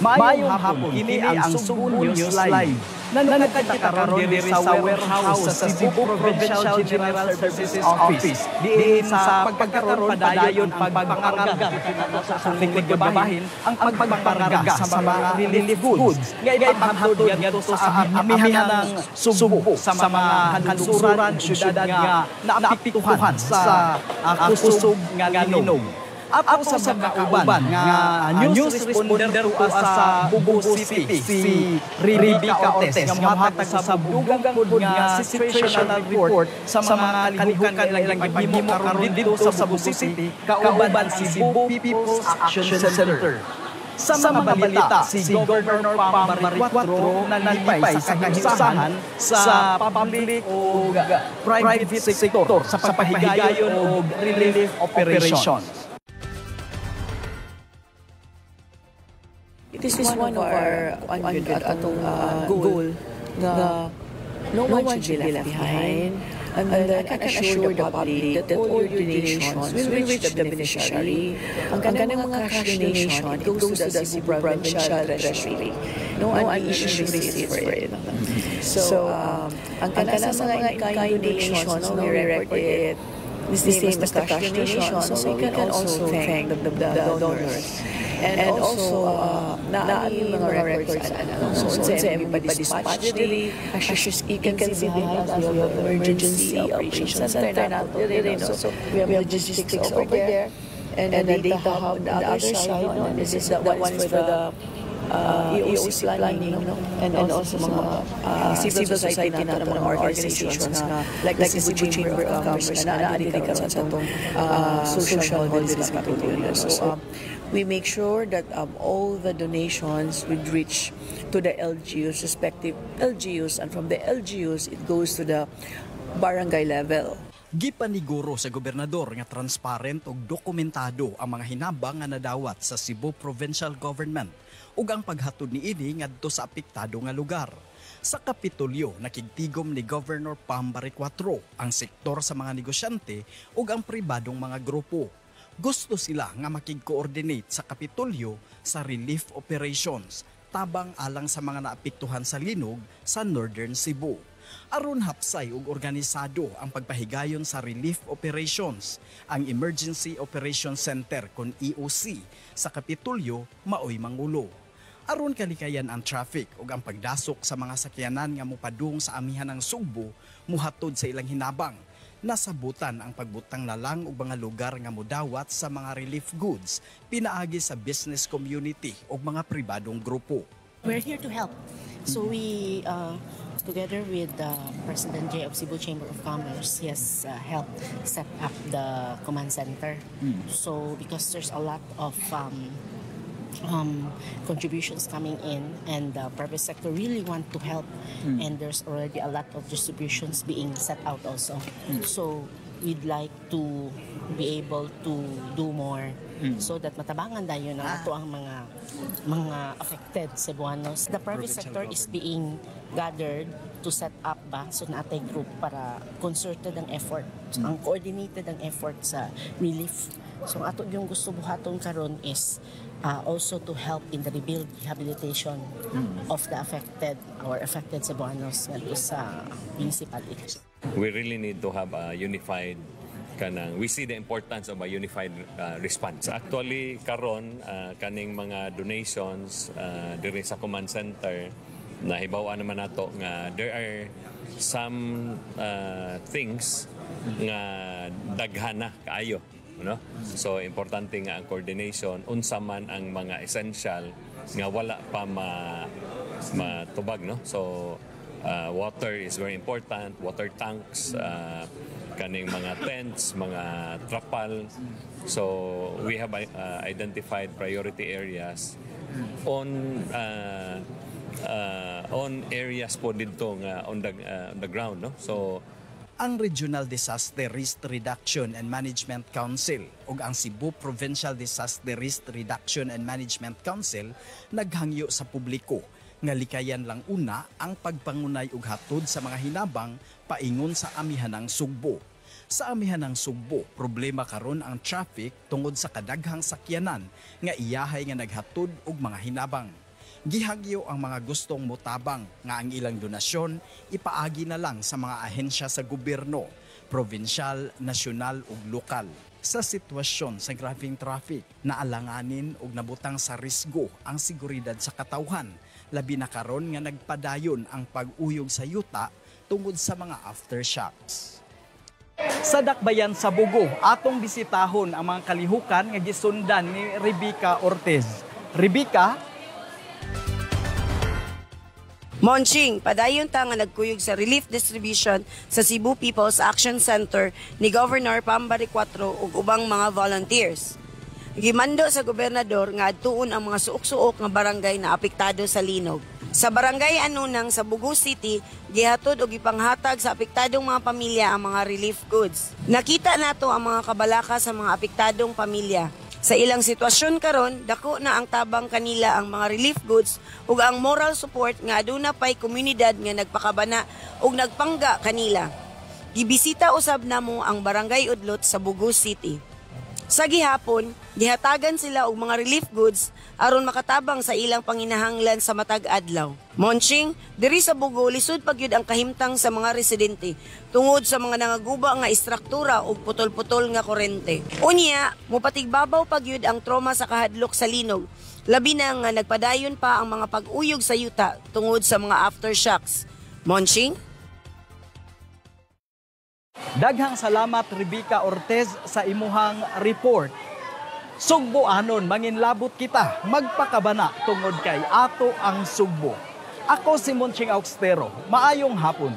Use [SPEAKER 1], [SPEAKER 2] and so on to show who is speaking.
[SPEAKER 1] Maayong hapon, kini ang Subo News Live. Nanukad kita karon diri sa warehouse sa Cebu Provincial General Services Office. Diin sa pagkakaroon padayon ang pagpangarga sa lingkod gabahin, ang pagpangarga sa mga relief goods. Nga ipahantod yan sa amihan ng Subo sa mga kansuran, syudad nga naapiktuhan sa kusog nga linog. Ako sa mga uban nga news responder ko sa Bubu City si Rebecca Ortez nga mahatag sa bugang pud nga situational report sa mga kalihukan lang gihimo karon dito sa Bubu City kauban si Cebu People's Action Center. Sa mga balita, si Governor Pambaric 4 na nalipay sa kahisahan sa public o private sector sa pagpahigayon o relief operations.
[SPEAKER 2] This is one of our atong goal na no one should be left behind. And then I can assure the public that all your donations will reach the beneficiary. Ang kanang mga cash donation, it goes to the Cebu Provincial Treasury. No additional receipt for it. So, ang kanang mga in-kind donation, we record it. It's the same as the cash donation, so we can also thank the donors. And also, naami mga records, so everybody dispatched dili, as you can see behind us, we have emergency operations center nato rin, so we have logistics over there, and the data hub on the other side, and this is the one for the EOC planning, and also mga civil society nato, mga organizations like the Cebu Chamber of Commerce na naadili karon sa itong social hall diri sa Kapitolyo. So, we make sure that all the donations would reach to the LGUs, respective LGUs, and from the LGUs, it goes to the barangay level.
[SPEAKER 3] Gipaniguro sa gobernador nga transparent ug dokumentado ang mga hinabang nga nadawat sa Cebu Provincial Government ug ang paghatod niini ngadto sa apektado nga lugar. Sa Kapitolyo, nakigtigom ni Governor Pambaric 4 ang sektor sa mga negosyante ug ang pribadong mga grupo. Gusto sila nga makig-coordinate sa Kapitolyo sa relief operations tabang alang sa mga naapektuhan sa linog sa Northern Cebu. Aron hapsay ug organisado ang pagpahigayon sa relief operations, ang Emergency Operations Center kon EOC sa Kapitolyo maoy mangulo. Aron kalikayan ang traffic ug ang pagdasok sa mga sakyanan nga mopadung sa amihan ng Sugbo muhatod sa ilang hinabang. Nasabutan ang pagbutang na lang og mga lugar nga modawat sa mga relief goods pinaagi sa business community o mga pribadong grupo.
[SPEAKER 4] We're here to help. So we, together with President Jay of Cebu Chamber of Commerce, has helped set up the command center. So because there's a lot of contributions coming in, and the private sector really want to help, and there's already a lot of distributions being set out also. So we'd like to be able to do more so that matabangan dayon ang ato ang mga affected Cebuanos. The private sector is being gathered to set up so natay group para concerted ang effort, ang coordinated ang effort sa relief. So ato yung gusto buhaton karon is also to help in the rehabilitation of the affected Cebuanos sa municipality.
[SPEAKER 5] We really need to have a unified we see the importance of a unified response. Actually karon kaning mga donations diri sa command center nahibaw-an naman nato nga there are some things nga daghana kaayo. No? So importante nga ang coordination unsa man ang mga essential nga wala pa matubag, no? So water is very important, water tanks, kaning mga tents, mga trapal. So we have identified priority areas on areas po dito nga on the ground, no? So
[SPEAKER 3] ang Regional Disaster Risk Reduction and Management Council ug ang Cebu Provincial Disaster Risk Reduction and Management Council naghangyo sa publiko nga likayan lang una ang pagpangunay ug hatod sa mga hinabang paingon sa amihanang Sugbo. Sa amihanang Sugbo, problema karon ang traffic tungod sa kadaghang sakyanan nga iyahay nga naghatod og mga hinabang. Gihagyo ang mga gustong mutabang nga ang ilang donasyon ipaagi na lang sa mga ahensya sa gobyerno, provinsyal, nasyonal ug lokal. Sa sitwasyon sa grabing traffic, naalanganin ug nabutang sa risgo ang seguridad sa katawhan, labi na karon nga nagpadayon ang pag-uyog sa yuta tungod sa mga aftershocks. Sa dakbayan sa Bugo, atong bisitahon ang mga kalihukan nga gisundan ni Rebecca Ortez. Rebecca,
[SPEAKER 6] Monching, padayon ta nga nagkuyog sa relief distribution sa Cebu People's Action Center ni Governor Pambari 4 ug ubang mga volunteers. Gimando sa gobernador nga adtuon ang mga suok-suok nga barangay na apektado sa linog. Sa barangay Anunang sa Bugo City, gihatod og ipanghatag sa apektadong mga pamilya ang mga relief goods. Nakita nato ang mga kabalaka sa mga apektadong pamilya. Sa ilang sitwasyon karon, dako na ang tabang kanila ang mga relief goods ug ang moral support nga aduna pay komunidad nga nagpakabana ug nagpangga kanila. Gibisita usab namo ang Barangay Udlot sa Bugo City. Sa gihapon, gihatagan sila og mga relief goods aron makatabang sa ilang panginahanglan sa matag adlaw. Monching, diri sa Bugo lisod pagyud ang kahimtang sa mga residente tungod sa mga nangaguba nga istruktura ug putol-putol nga kurente. Unya, mupatigbabaw pagyud ang trauma sa kahadlok sa linog. Labi na nga nagpadayon pa ang mga pag-uyog sa yuta tungod sa mga aftershocks. Monching?
[SPEAKER 1] Daghang salamat Rebecca Ortez sa imuhang report. Sugboanon manginlabot kita, magpakabana tungod kay ato ang sugbo. Ako si Monching Auxtero. Maayong hapon.